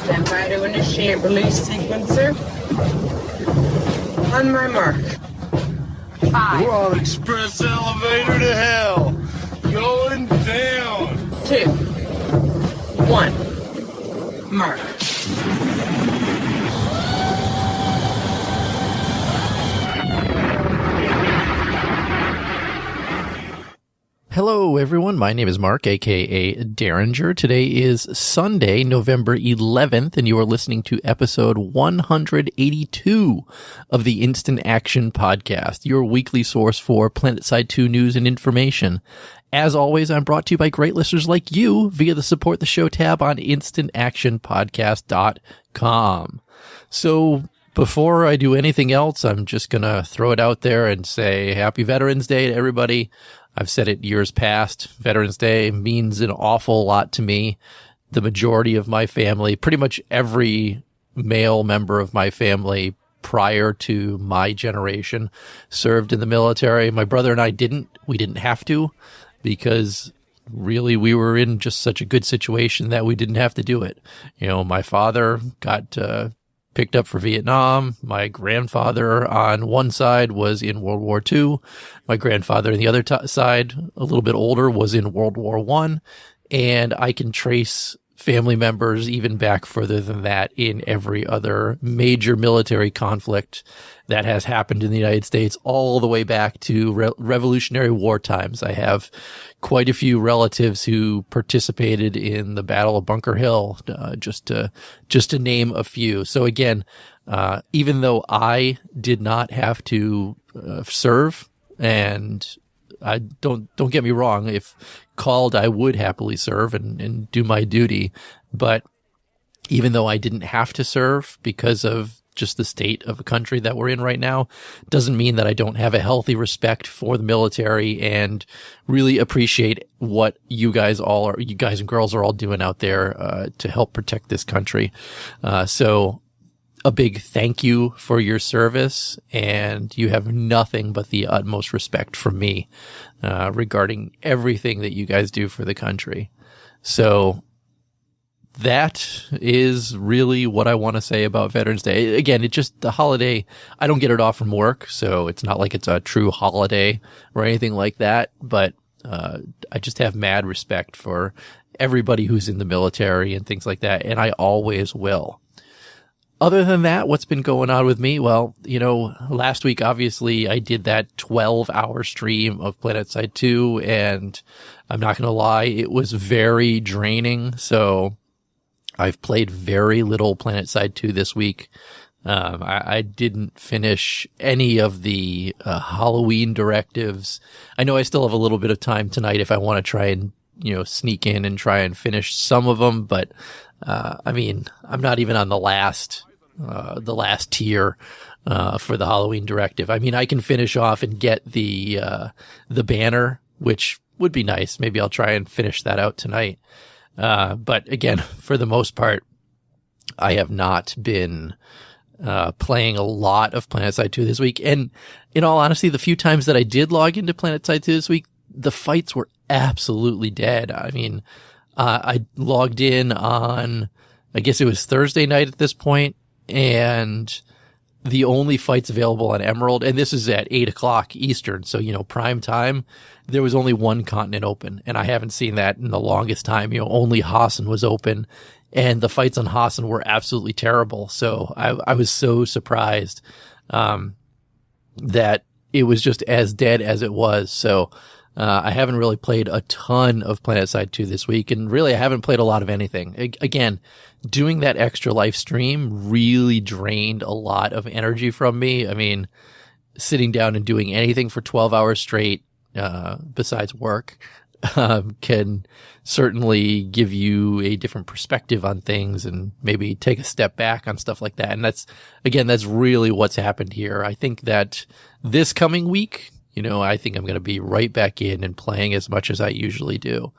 Stand by to initiate release sequencer. On my mark. 5. We're on express elevator to hell. Going down. 2. 1. Mark. Hello, everyone. My name is Mark, a.k.a. Derringer. Today is Sunday, November 11th, and you are listening to episode 182 of the Instant Action Podcast, your weekly source for Planetside 2 news and information. As always, I'm brought to you by great listeners like you via the Support the Show tab on instantactionpodcast.com. So, before I do anything else, I'm just going to throw it out there and say Happy Veterans Day to everybody. I've said it years past. Veterans Day means an awful lot to me. The majority of my family, pretty much every male member of my family prior to my generation, served in the military. My brother and I didn't. We didn't have to because really we were in just such a good situation that we didn't have to do it. You know, my father got picked up for Vietnam. My grandfather on one side was in World War II. My grandfather on the other side, a little bit older, was in World War I. And I can trace family members even back further than that in every other major military conflict that has happened in the United States, all the way back to Revolutionary War times. I have quite a few relatives who participated in the Battle of Bunker Hill, just to name a few. So again, even though I did not have to serve, and I don't get me wrong, if called, I would happily serve and do my duty. But even though I didn't have to serve because of just the state of a country that we're in right now, doesn't mean that I don't have a healthy respect for the military and really appreciate what you guys and girls are all doing out there to help protect this country. So a big thank you for your service, and you have nothing but the utmost respect from me regarding everything that you guys do for the country. So that is really what I want to say about Veterans Day. Again, it's just the holiday. I don't get it off from work, so it's not like it's a true holiday or anything like that. But I just have mad respect for everybody who's in the military and things like that, and I always will. Other than that, what's been going on with me? Well, you know, last week, obviously, I did that 12-hour stream of Planetside 2, and I'm not going to lie, it was very draining. So I've played very little Planetside 2 this week. I didn't finish any of the Halloween directives. I know I still have a little bit of time tonight if I want to try and, you know, sneak in and try and finish some of them, but I mean, I'm not even on the last tier for the Halloween directive. I mean, I can finish off and get the banner, which would be nice. Maybe I'll try and finish that out tonight. But again, for the most part, I have not been playing a lot of Planetside 2 this week. And in all honesty, the few times that I did log into Planetside 2 this week, the fights were absolutely dead. I mean, I logged in on, I guess it was Thursday night at this point, and the only fights available on Emerald, and this is at 8 o'clock Eastern, so, you know, prime time, there was only one continent open, and I haven't seen that in the longest time. You know, only Hassan was open, and the fights on Hassan were absolutely terrible. So I was so surprised that it was just as dead as it was. So I haven't really played a ton of Planetside 2 this week, and really I haven't played a lot of anything. Again, doing that extra live stream really drained a lot of energy from me. I mean, sitting down and doing anything for 12 hours straight, besides work, can certainly give you a different perspective on things and maybe take a step back on stuff like that. And that's really what's happened here. I think that this coming week, you know, I think I'm going to be right back in and playing as much as I usually do.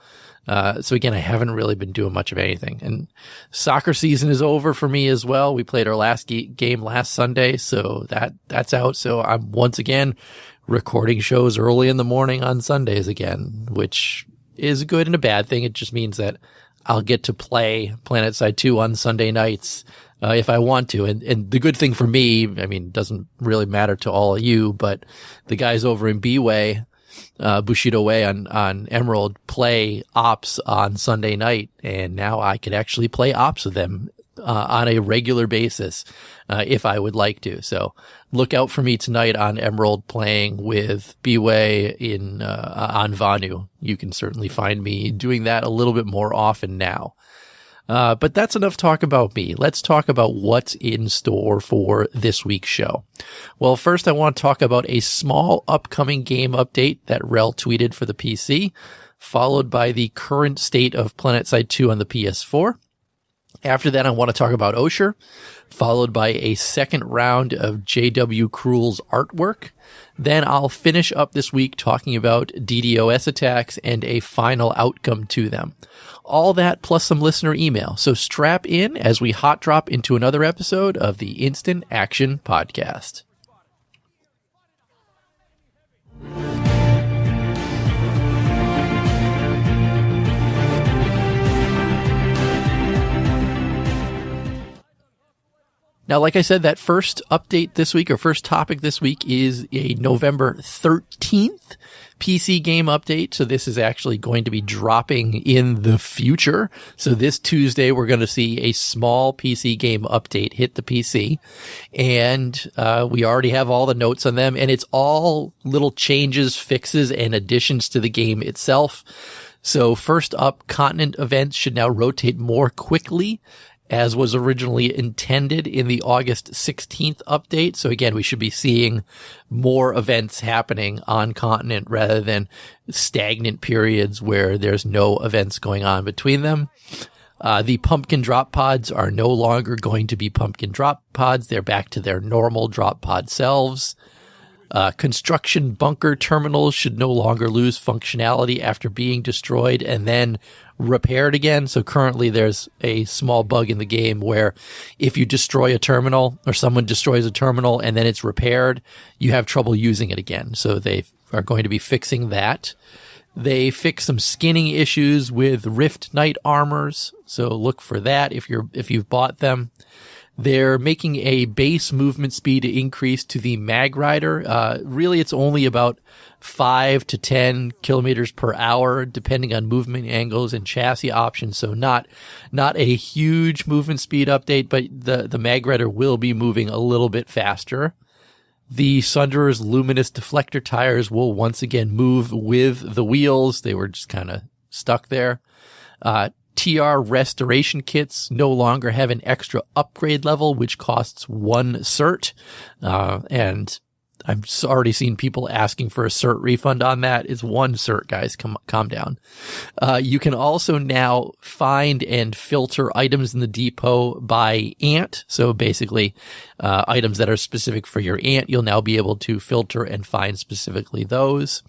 So again, I haven't really been doing much of anything, and soccer season is over for me as well. We played our last game last Sunday, so that's out. So I'm once again recording shows early in the morning on Sundays again, which is a good and a bad thing. It just means that I'll get to play Planetside 2 on Sunday nights if I want to. And the good thing for me, I mean, it doesn't really matter to all of you, but the guys over in B-Way, Bushido Way on Emerald play Ops on Sunday night, and now I could actually play Ops with them on a regular basis if I would like to. So look out for me tonight on Emerald playing with B-Way on Vanu. You can certainly find me doing that a little bit more often now. But that's enough talk about me. Let's talk about what's in store for this week's show. Well, first I want to talk about a small upcoming game update that Rel tweeted for the PC, followed by the current state of Planetside 2 on the PS4. After that, I want to talk about Oshur, followed by a second round of jwkreule's artwork. Then I'll finish up this week talking about DDoS attacks and a final outcome to them. All that plus some listener email. So strap in as we hot drop into another episode of the Instant Action Podcast. Now, like I said, that first update this week, or first topic this week, is a November 13th PC game update. So this is actually going to be dropping in the future. So this Tuesday, we're going to see a small PC game update hit the PC. And we already have all the notes on them. And it's all little changes, fixes, and additions to the game itself. So first up, continent events should now rotate more quickly, as was originally intended in the August 16th update. So again, we should be seeing more events happening on continent rather than stagnant periods where there's no events going on between them. The pumpkin drop pods are no longer going to be pumpkin drop pods. They're back to their normal drop pod selves. Construction bunker terminals should no longer lose functionality after being destroyed and then repaired again. So currently there's a small bug in the game where if you destroy a terminal or someone destroys a terminal and then it's repaired, you have trouble using it again. So they are going to be fixing that. They fix some skinning issues with Rift Knight armors. So look for that if you've bought them. They're making a base movement speed increase to the Mag Rider. Really, it's only about 5 to 10 kilometers per hour, depending on movement angles and chassis options. So not a huge movement speed update, but the Mag Rider will be moving a little bit faster. The Sunderer's luminous deflector tires will once again move with the wheels. They were just kind of stuck there. TR restoration kits no longer have an extra upgrade level, which costs 1 cert. And I've already seen people asking for a cert refund on that. It's 1 cert, guys. Calm down. You can also now find and filter items in the depot by ant. So basically, items that are specific for your ant, you'll now be able to filter and find specifically those.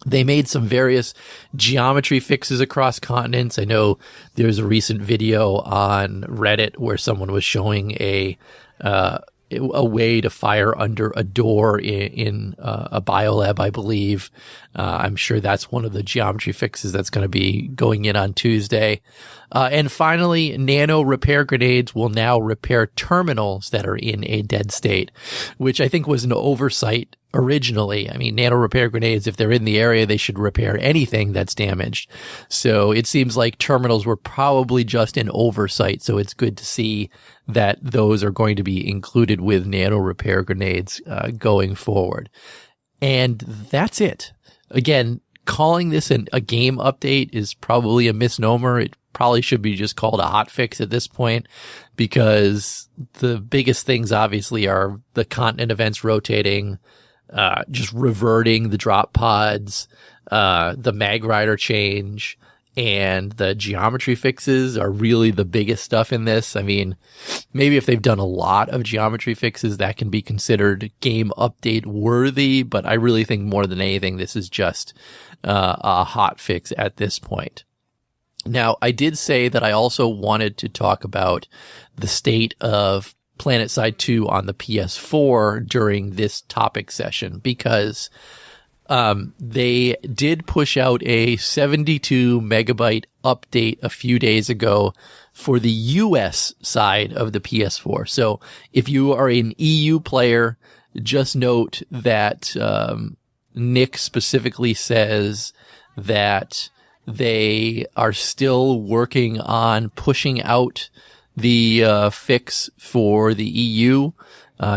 They made some various geometry fixes across continents. I know there's a recent video on Reddit where someone was showing a way to fire under a door in a biolab, I believe. I'm sure that's one of the geometry fixes that's going to be going in on Tuesday. And finally, nano repair grenades will now repair terminals that are in a dead state, which I think was an oversight originally. I mean, nano repair grenades, if they're in the area, they should repair anything that's damaged. So it seems like terminals were probably just an oversight. So it's good to see that those are going to be included with nano repair grenades going forward. And that's it. Again, calling this a game update is probably a misnomer. It probably should be just called a hotfix at this point, because the biggest things obviously are the continent events rotating, just reverting the drop pods, the Mag Rider change, and the geometry fixes are really the biggest stuff in this. I mean, maybe if they've done a lot of geometry fixes, that can be considered game update worthy, but I really think more than anything, this is just a hot fix at this point. Now, I did say that I also wanted to talk about the state of Planetside 2 on the PS4 during this topic session, because They did push out a 72 megabyte update a few days ago for the US side of the PS4. So if you are an EU player, just note that Nick specifically says that they are still working on pushing out the fix for the EU.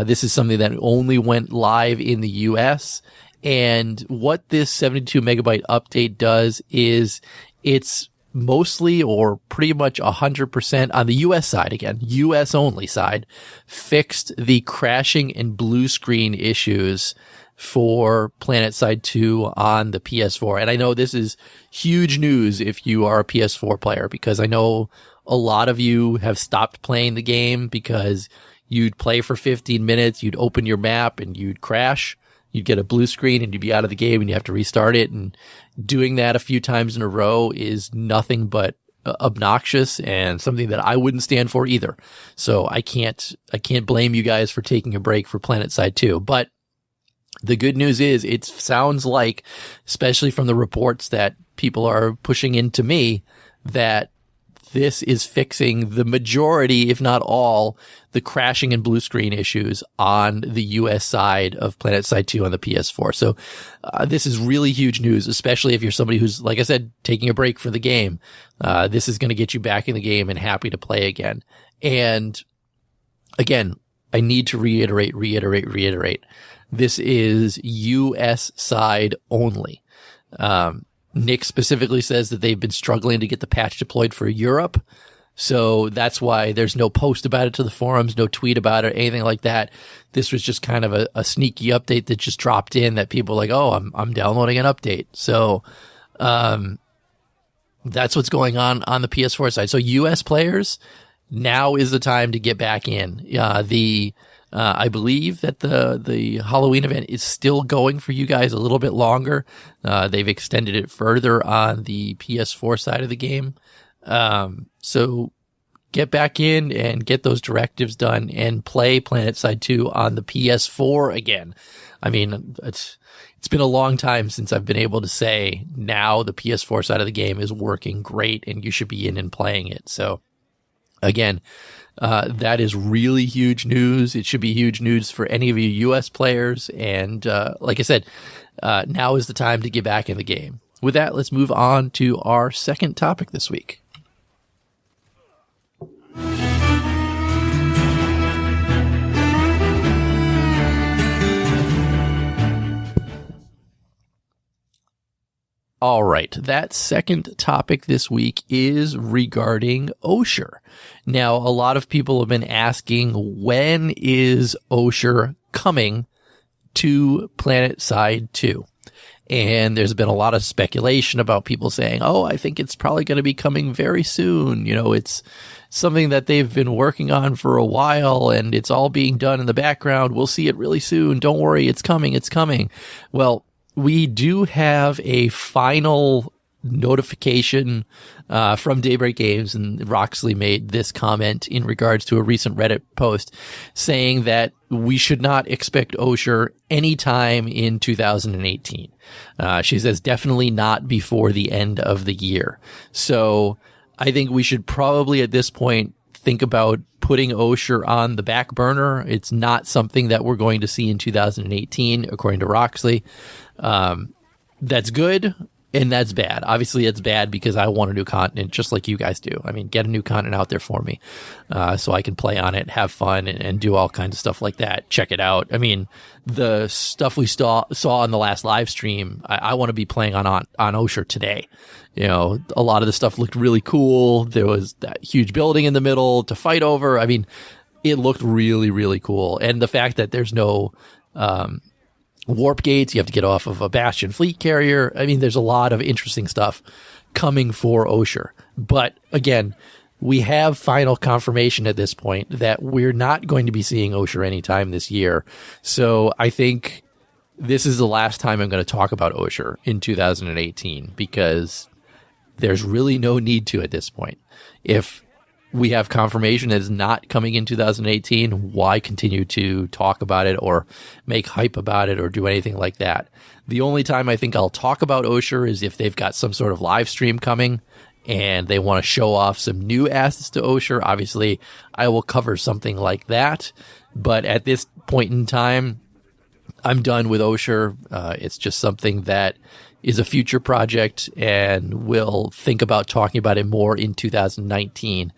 This is something that only went live in the US. And what this 72 megabyte update does is it's mostly or pretty much 100% on the US side, again, US only side, fixed the crashing and blue screen issues for Planetside 2 on the PS4. And I know this is huge news if you are a PS4 player, because I know a lot of you have stopped playing the game because you'd play for 15 minutes, you'd open your map and you'd crash. You'd get a blue screen and you'd be out of the game and you have to restart it. And doing that a few times in a row is nothing but obnoxious and something that I wouldn't stand for either. So I can't blame you guys for taking a break for Planetside 2. But the good news is it sounds like, especially from the reports that people are pushing into me, that this is fixing the majority, if not all, the crashing and blue screen issues on the US side of Planetside 2 on the PS4. So this is really huge news, especially if you're somebody who's, like I said, taking a break for the game. This is going to get you back in the game and happy to play again. And again, I need to reiterate. This is US side only. Nick specifically says that they've been struggling to get the patch deployed for Europe. So that's why there's no post about it to the forums, no tweet about it, anything like that. This was just kind of a sneaky update that just dropped in that people were like, oh, I'm downloading an update. So, that's what's going on the PS4 side. So US players, now is the time to get back in. I believe that the Halloween event is still going for you guys a little bit longer. They've extended it further on the PS4 side of the game. So get back in and get those directives done and play Planetside 2 on the PS4 again. I mean, it's been a long time since I've been able to say now the PS4 side of the game is working great and you should be in and playing it. So again, that is really huge news. It should be huge news for any of you US players. And like I said, now is the time to get back in the game. With that, let's move on to our second topic this week. All right, that second topic this week is regarding Oshur. Now, a lot of people have been asking, when is Oshur coming to Planetside 2? And there's been a lot of speculation about people saying, oh, I think it's probably going to be coming very soon. You know, it's something that they've been working on for a while and it's all being done in the background. We'll see it really soon. Don't worry, it's coming. Well, we do have a final notification from Daybreak Games, and Roxley made this comment in regards to a recent Reddit post saying that we should not expect Oshur anytime in 2018. She says definitely not before the end of the year. So I think we should probably at this point think about putting Oshur on the back burner. It's not something that we're going to see in 2018, according to Roxley. That's good and that's bad. Obviously it's bad because I want a new continent just like you guys do. I mean, get a new continent out there for me, so I can play on it, have fun and do all kinds of stuff like that. Check it out. I mean, the stuff we saw on the last live stream, I want to be playing on Oshur today. You know, a lot of the stuff looked really cool. There was that huge building in the middle to fight over. I mean, it looked really, really cool. And the fact that there's no, warp gates, you have to get off of a Bastion fleet carrier. I mean, there's a lot of interesting stuff coming for Oshur. But again, we have final confirmation at this point that we're not going to be seeing Oshur anytime this year. So I think this is the last time I'm going to talk about Oshur in 2018 because there's really no need to at this point. If we have confirmation it's not coming in 2018, why continue to talk about it or make hype about it or do anything like that? The only time I think I'll talk about Oshur is if they've got some sort of live stream coming and they want to show off some new assets to Oshur. Obviously, I will cover something like that. But at this point in time, I'm done with Oshur. It's just something that is a future project, and we'll think about talking about it more in 2019.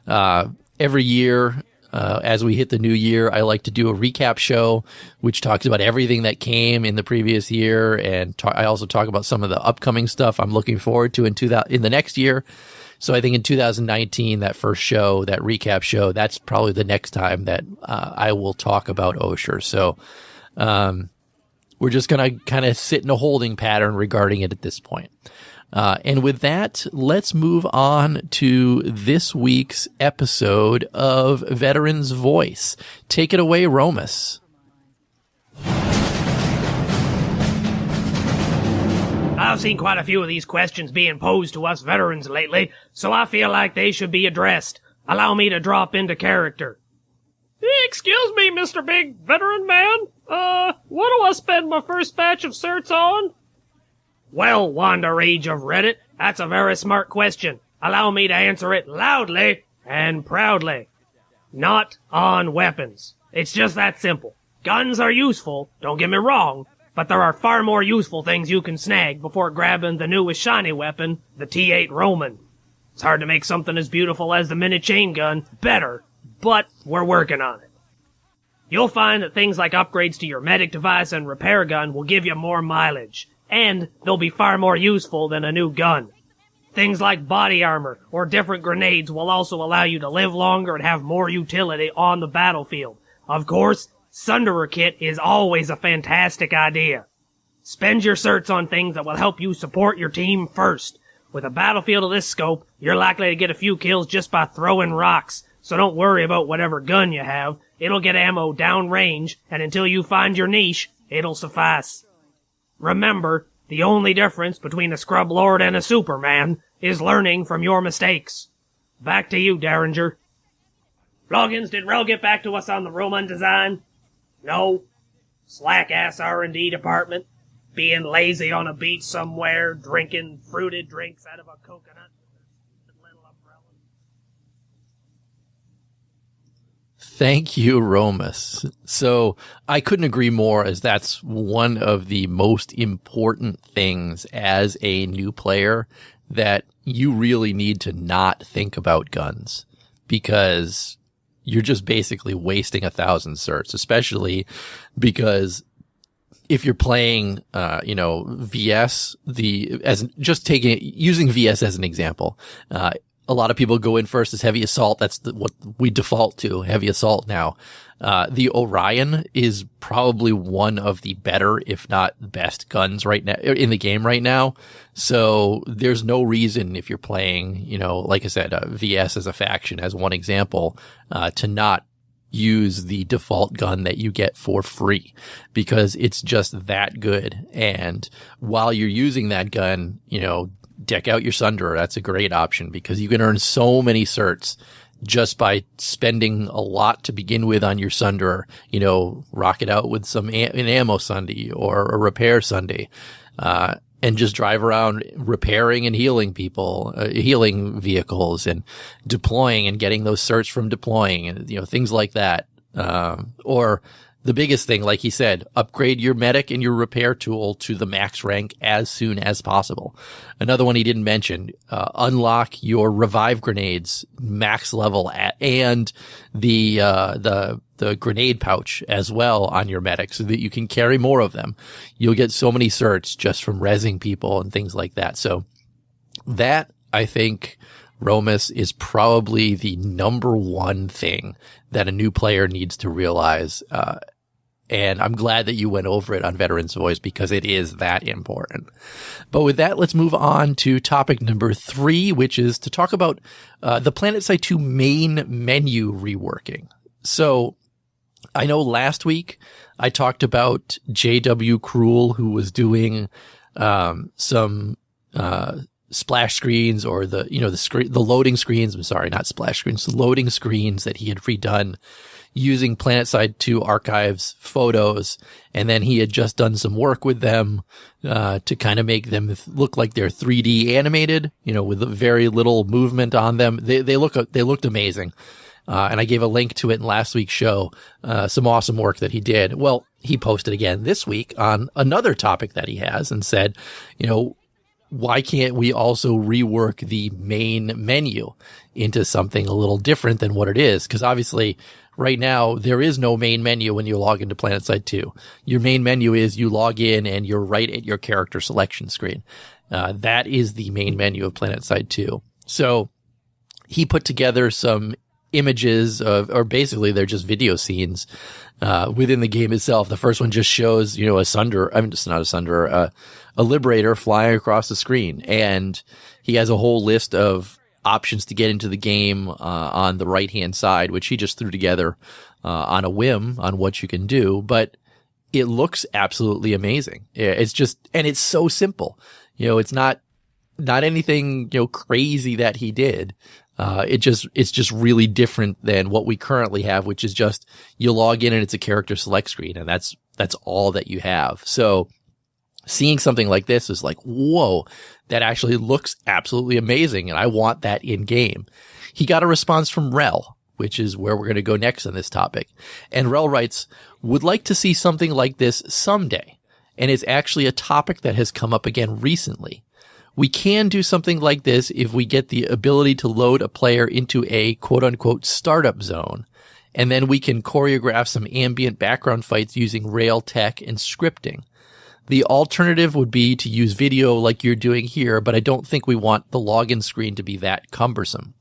Every year, as we hit the new year, I like to do a recap show, which talks about everything that came in the previous year, and I also talk about some of the upcoming stuff I'm looking forward to in the next year. So I think in 2019, that first show, that recap show, that's probably the next time that I will talk about Oshur. So we're just going to kind of sit in a holding pattern regarding it at this point. And with that, let's move on to this week's episode of Veteran's Voice. Take it away, Romus. I've seen quite a few of these questions being posed to us veterans lately, so I feel like they should be addressed. Allow me to drop into character. Excuse me, Mr. Big Veteran Man. What do I spend my first batch of certs on? Well, Wanda Rage of Reddit, that's a very smart question. Allow me to answer it loudly and proudly. Not on weapons. It's just that simple. Guns are useful, don't get me wrong, but there are far more useful things you can snag before grabbing the newest shiny weapon, the T8 Roman. It's hard to make something as beautiful as the mini chain gun better, but we're working on it. You'll find that things like upgrades to your medic device and repair gun will give you more mileage, and they'll be far more useful than a new gun. Things like body armor or different grenades will also allow you to live longer and have more utility on the battlefield. Of course, Sunderer Kit is always a fantastic idea. Spend your certs on things that will help you support your team first. With a battlefield of this scope, you're likely to get a few kills just by throwing rocks, so don't worry about whatever gun you have. It'll get ammo downrange, and until you find your niche, it'll suffice. Remember, the only difference between a scrub lord and a superman is learning from your mistakes. Back to you, Derringer. Loggins, did Rel get back to us on the Roman design? No. Slack-ass R&D department. Being lazy on a beach somewhere, drinking fruited drinks out of a coconut with a little umbrella. Thank you, Romus. So I couldn't agree more, as that's one of the most important things as a new player, that you really need to not think about guns, because you're just basically wasting 1,000 certs, especially because if you're playing, VS, using VS as an example, a lot of people go in first as heavy assault. That's what we default to, heavy assault now. The Orion is probably one of the better, if not best, guns right now in the game right now. So there's no reason, if you're playing, like I said, VS as a faction, as one example, to not use the default gun that you get for free, because it's just that good. And while you're using that gun, deck out your Sunderer. That's a great option, because you can earn so many certs just by spending a lot to begin with on your Sunderer. Rock it out with an ammo Sunday or a repair Sunday, and just drive around repairing and healing people, healing vehicles, and deploying and getting those certs from deploying, and things like that. Or the biggest thing, like he said, upgrade your medic and your repair tool to the max rank as soon as possible. Another one he didn't mention, unlock your revive grenades max level and the grenade pouch as well on your medic, so that you can carry more of them. You'll get so many certs just from rezzing people and things like that. So that, I think, Romus, is probably the number one thing that a new player needs to realize. And I'm glad that you went over it on Veteran's Voice, because it is that important. But with that, let's move on to topic number 3, which is to talk about the Planetside 2 main menu reworking. So I know last week I talked about jwkreule, who was doing some splash screens or the loading screens. I'm sorry, not splash screens, the loading screens that he had redone using Planetside 2 archives photos. And then he had just done some work with them, to kind of make them look like they're 3D animated, with very little movement on them. They looked amazing. And I gave a link to it in last week's show, some awesome work that he did. Well, he posted again this week on another topic that he has and said, why can't we also rework the main menu into something a little different than what it is? Because obviously right now there is no main menu when you log into Planetside 2. Your main menu is you log in and you're right at your character selection screen. That is the main menu of Planetside 2. So he put together some images or basically they're just video scenes within the game itself. The first one just shows, a liberator flying across the screen, and he has a whole list of options to get into the game on the right hand side, which he just threw together on a whim on what you can do. But it looks absolutely amazing. It's just, and it's so simple. It's not anything crazy that he did. It's just really different than what we currently have, which is just you log in and it's a character select screen, and that's all that you have. So seeing something like this is like, whoa, that actually looks absolutely amazing, and I want that in game. He got a response from Rel, which is where we're going to go next on this topic. And Rel writes, would like to see something like this someday. And it's actually a topic that has come up again recently. We can do something like this if we get the ability to load a player into a quote unquote startup zone. And then we can choreograph some ambient background fights using rail tech and scripting. The alternative would be to use video like you're doing here, but I don't think we want the login screen to be that cumbersome.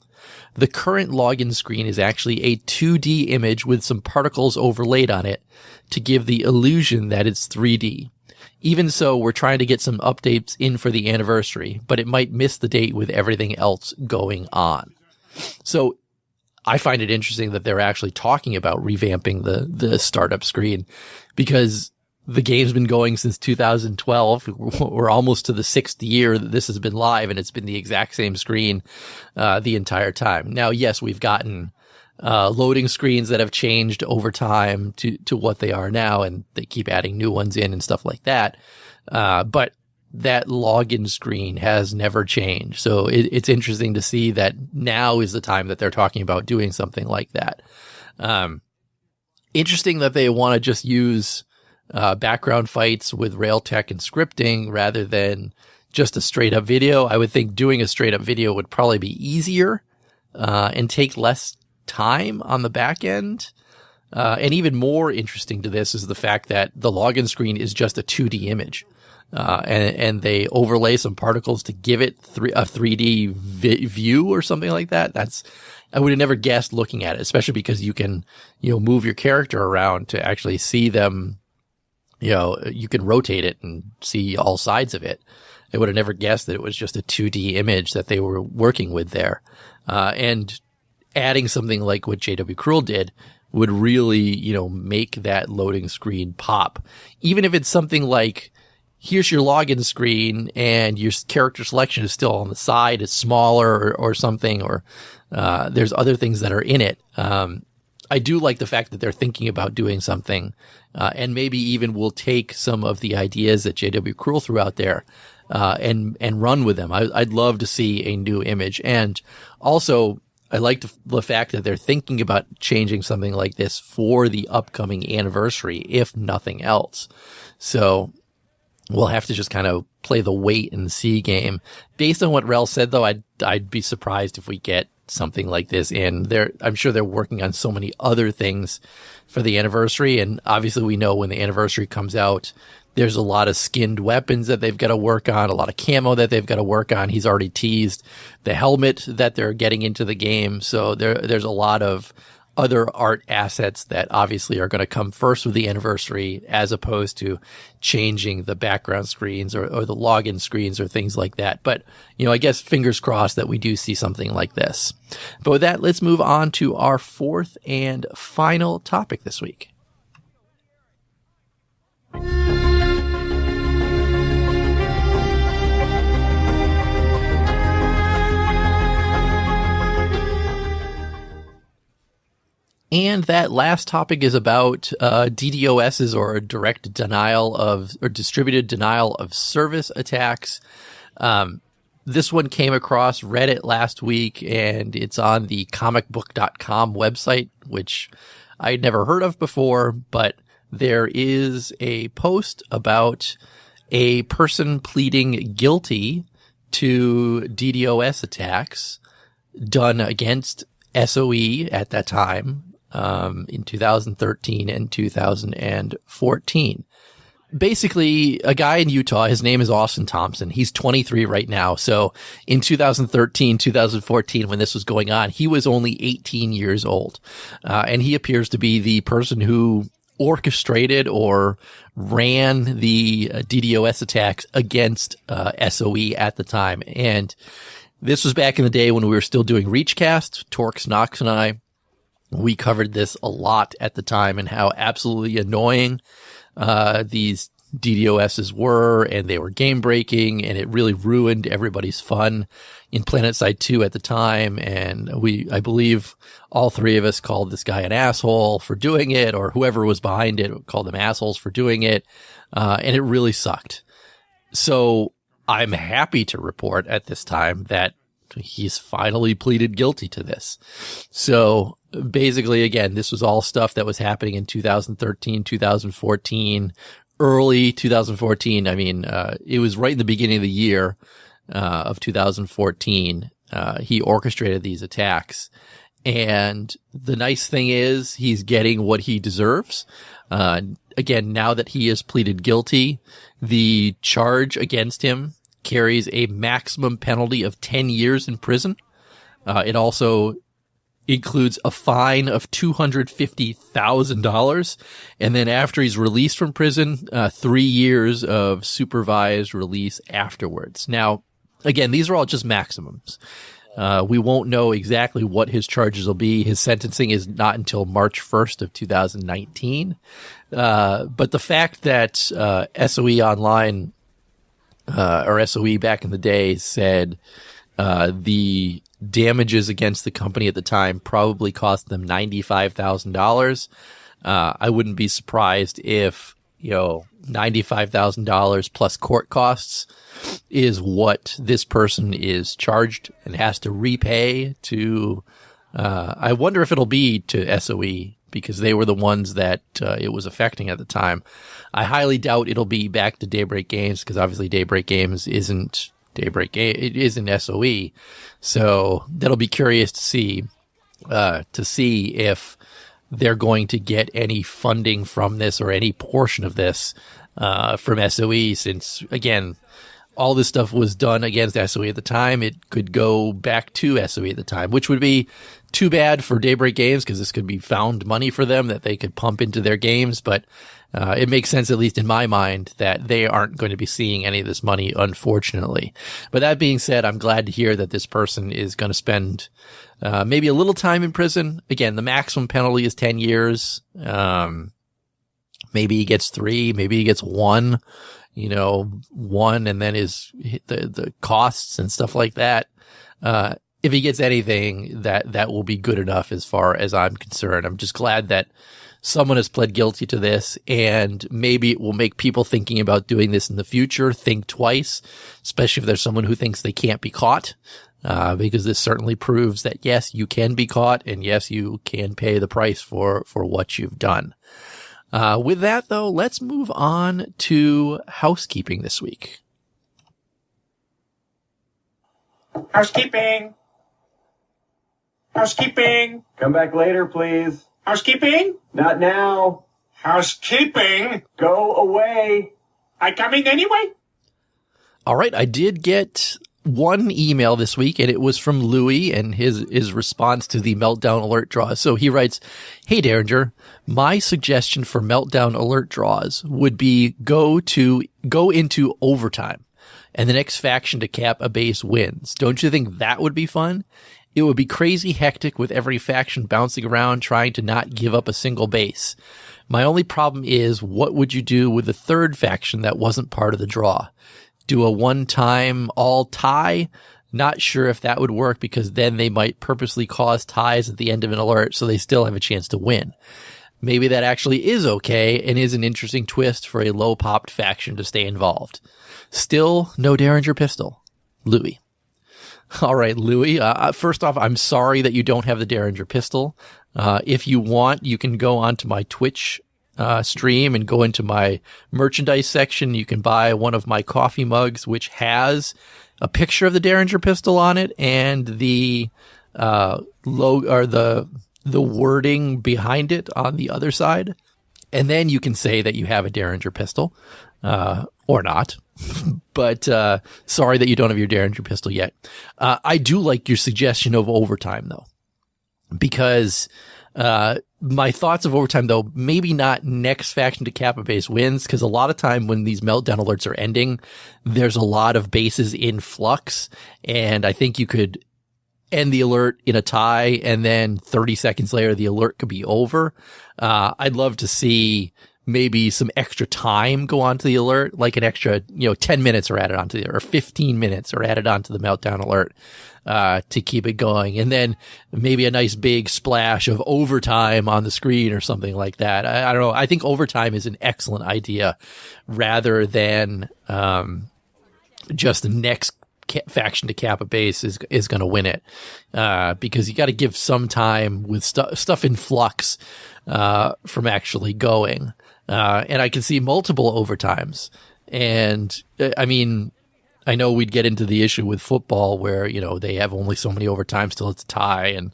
The current login screen is actually a 2D image with some particles overlaid on it to give the illusion that it's 3D. Even so, we're trying to get some updates in for the anniversary, but it might miss the date with everything else going on. So I find it interesting that they're actually talking about revamping the startup screen, because the game's been going since 2012. We're almost to the 6th year that this has been live, and it's been the exact same screen the entire time. Now, yes, we've gotten loading screens that have changed over time to what they are now, and they keep adding new ones in and stuff like that. But that login screen has never changed. So it's interesting to see that now is the time that they're talking about doing something like that. Interesting that they want to just use background fights with rail tech and scripting rather than just a straight up video. I would think doing a straight up video would probably be easier and take less time on the back end. And even more interesting to this is the fact that the login screen is just a 2D image. And they overlay some particles to give it a 3D view or something like that. I would have never guessed looking at it, especially because you can, move your character around to actually see them. You can rotate it and see all sides of it. I would have never guessed that it was just a 2D image that they were working with there. And adding something like what jwkreule did would really, make that loading screen pop. Even if it's something like, here's your login screen and your character selection is still on the side, it's smaller or something, or there's other things that are in it. I do like the fact that they're thinking about doing something, and maybe even will take some of the ideas that jwkreule threw out there, and run with them. I'd love to see a new image. And also, I like the fact that they're thinking about changing something like this for the upcoming anniversary, if nothing else. So we'll have to just kind of play the wait and see game. Based on what Rel said, though, I'd be surprised if we get something like this in. I'm sure they're working on so many other things for the anniversary, and obviously we know when the anniversary comes out, there's a lot of skinned weapons that they've got to work on, a lot of camo that they've got to work on. He's already teased the helmet that they're getting into the game, so there's a lot of other art assets that obviously are going to come first with the anniversary, as opposed to changing the background screens or the login screens or things like that. But, I guess fingers crossed that we do see something like this. But with that, let's move on to our fourth and final topic this week. And that last topic is about DDoSs, or direct denial of, or distributed denial of service attacks. This one came across Reddit last week, and it's on the comicbook.com website, which I'd never heard of before, but there is a post about a person pleading guilty to DDoS attacks done against SOE at that time, in 2013 and 2014. Basically, a guy in Utah, his name is Austin Thompson. He's 23 right now. So in 2013, 2014, when this was going on, he was only 18 years old. And he appears to be the person who orchestrated or ran the DDoS attacks against SOE at the time. And this was back in the day when we were still doing Reachcast. Torx, Knox, and I, we covered this a lot at the time, and how absolutely annoying these DDoSs were, and they were game breaking, and it really ruined everybody's fun in Planetside 2 at the time. And I believe all three of us called this guy an asshole for doing it, or whoever was behind it called them assholes for doing it. And it really sucked. So I'm happy to report at this time that he's finally pleaded guilty to this. So basically, again, this was all stuff that was happening in 2013, 2014, early 2014. I mean, it was right in the beginning of the year of 2014. He orchestrated these attacks. And the nice thing is he's getting what he deserves. Again, now that he has pleaded guilty, the charge against him carries a maximum penalty of 10 years in prison. It also includes a fine of $250,000. And then after he's released from prison, 3 years of supervised release afterwards. Now, again, these are all just maximums. We won't know exactly what his charges will be. His sentencing is not until March 1st of 2019. But the fact that SOE Online, or SOE back in the day, said the damages against the company at the time probably cost them $95,000. I wouldn't be surprised if, $95,000 plus court costs is what this person is charged and has to repay to, I wonder if it'll be to SOE, because they were the ones that it was affecting at the time. I highly doubt it'll be back to Daybreak Games, because obviously Daybreak Games isn't it isn't SOE. So that'll be curious to see if they're going to get any funding from this, or any portion of this from SOE, since, again, all this stuff was done against SOE at the time. It could go back to SOE at the time, which would be too bad for Daybreak Games, because this could be found money for them that they could pump into their games. But it makes sense, at least in my mind, that they aren't going to be seeing any of this money, unfortunately. But that being said, I'm glad to hear that this person is going to spend maybe a little time in prison. Again, the maximum penalty is 10 years. Maybe he gets 3, maybe he gets 1. 1, and then the costs and stuff like that. If he gets anything, that will be good enough as far as I'm concerned. I'm just glad that someone has pled guilty to this, and maybe it will make people thinking about doing this in the future think twice, especially if there's someone who thinks they can't be caught, because this certainly proves that, yes, you can be caught, and yes, you can pay the price for what you've done. With that, though, let's move on to housekeeping this week. Housekeeping. Housekeeping. Come back later, please. Housekeeping. Not now. Housekeeping. Go away. I coming anyway? All right, I did get one email this week, and it was from Louis and his response to the Meltdown alert draws. So he writes, "Hey, Derringer, my suggestion for Meltdown alert draws would be go into overtime, and the next faction to cap a base wins. Don't you think that would be fun? It would be crazy hectic with every faction bouncing around trying to not give up a single base. My only problem is, what would you do with the third faction that wasn't part of the draw? Do a one-time all tie, Not sure if that would work because then they might purposely cause ties at the end of an alert so they still have a chance to win. Maybe that actually is okay and is an interesting twist for a low-popped faction to stay involved. Still, no Derringer pistol. Louis. All right, Louis. First off, I'm sorry that you don't have the Derringer pistol. If you want, you can go onto my Twitch stream and go into my merchandise section. You can buy one of my coffee mugs, which has a picture of the Derringer pistol on it and the logo or the wording behind it on the other side. And then you can say that you have a Derringer pistol, or not. But sorry that you don't have your Derringer pistol yet. I do like your suggestion of overtime, though, because my thoughts of overtime, though, maybe not next faction to Kappa base wins, because a lot of time when these meltdown alerts are ending, there's a lot of bases in flux, and I think you could end the alert in a tie, and then 30 seconds later, the alert could be over. I'd love to see maybe some extra time go onto the alert, like an extra, 10 minutes are added onto the, or 15 minutes are added onto the meltdown alert, to keep it going. And then maybe a nice big splash of overtime on the screen or something like that. I don't know. I think overtime is an excellent idea rather than, just the next faction to Kappa base is going to win it, because you got to give some time with stuff in flux, from actually going. And I can see multiple overtimes. And I mean, I know we'd get into the issue with football where, they have only so many overtimes till it's a tie, and,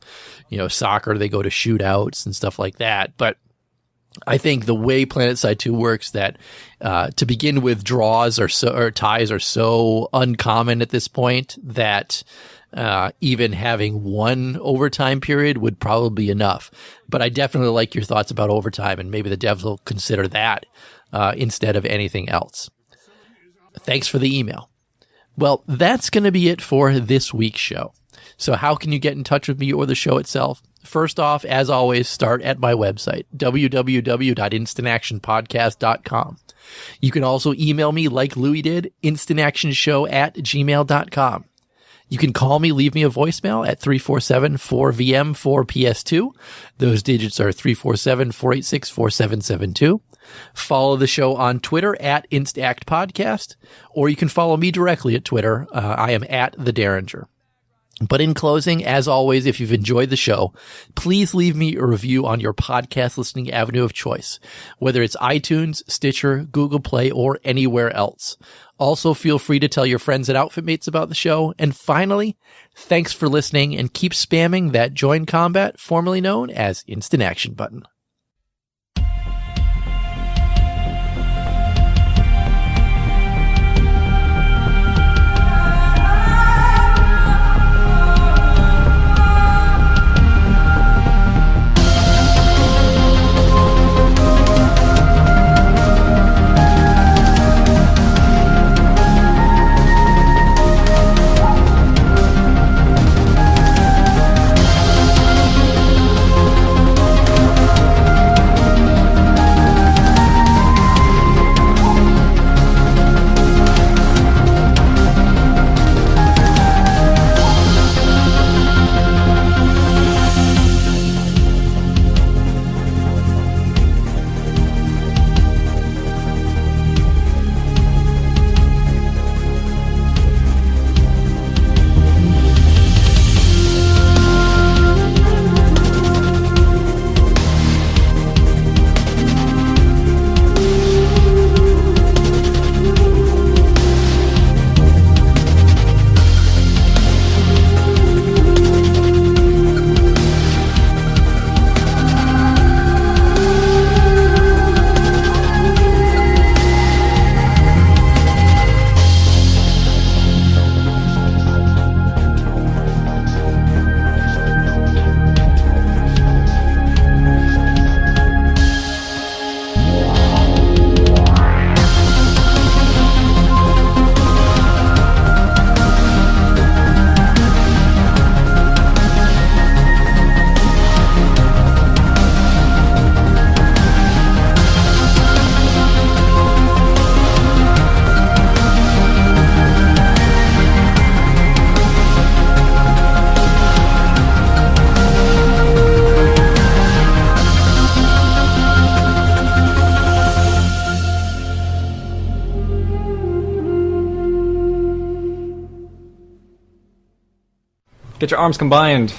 soccer, they go to shootouts and stuff like that. But I think the way Planetside 2 works, that to begin with, draws or ties are so uncommon at this point that even having one overtime period would probably be enough. But I definitely like your thoughts about overtime, and maybe the devs will consider that instead of anything else. Thanks for the email. Well, that's going to be it for this week's show. So how can you get in touch with me or the show itself? First off, as always, start at my website, www.instantactionpodcast.com. You can also email me like Louis did, instantactionshow@gmail.com. You can call me, leave me a voicemail at 347-4VM-4PS2. Those digits are 347-486-4772. Follow the show on Twitter at InstActPodcast, or you can follow me directly at Twitter. I am at The Derringer. But in closing, as always, if you've enjoyed the show, please leave me a review on your podcast listening avenue of choice, whether it's iTunes, Stitcher, Google Play, or anywhere else. Also, feel free to tell your friends and outfit mates about the show. And finally, thanks for listening, and keep spamming that Join Combat, formerly known as Instant Action button. Get your arms combined.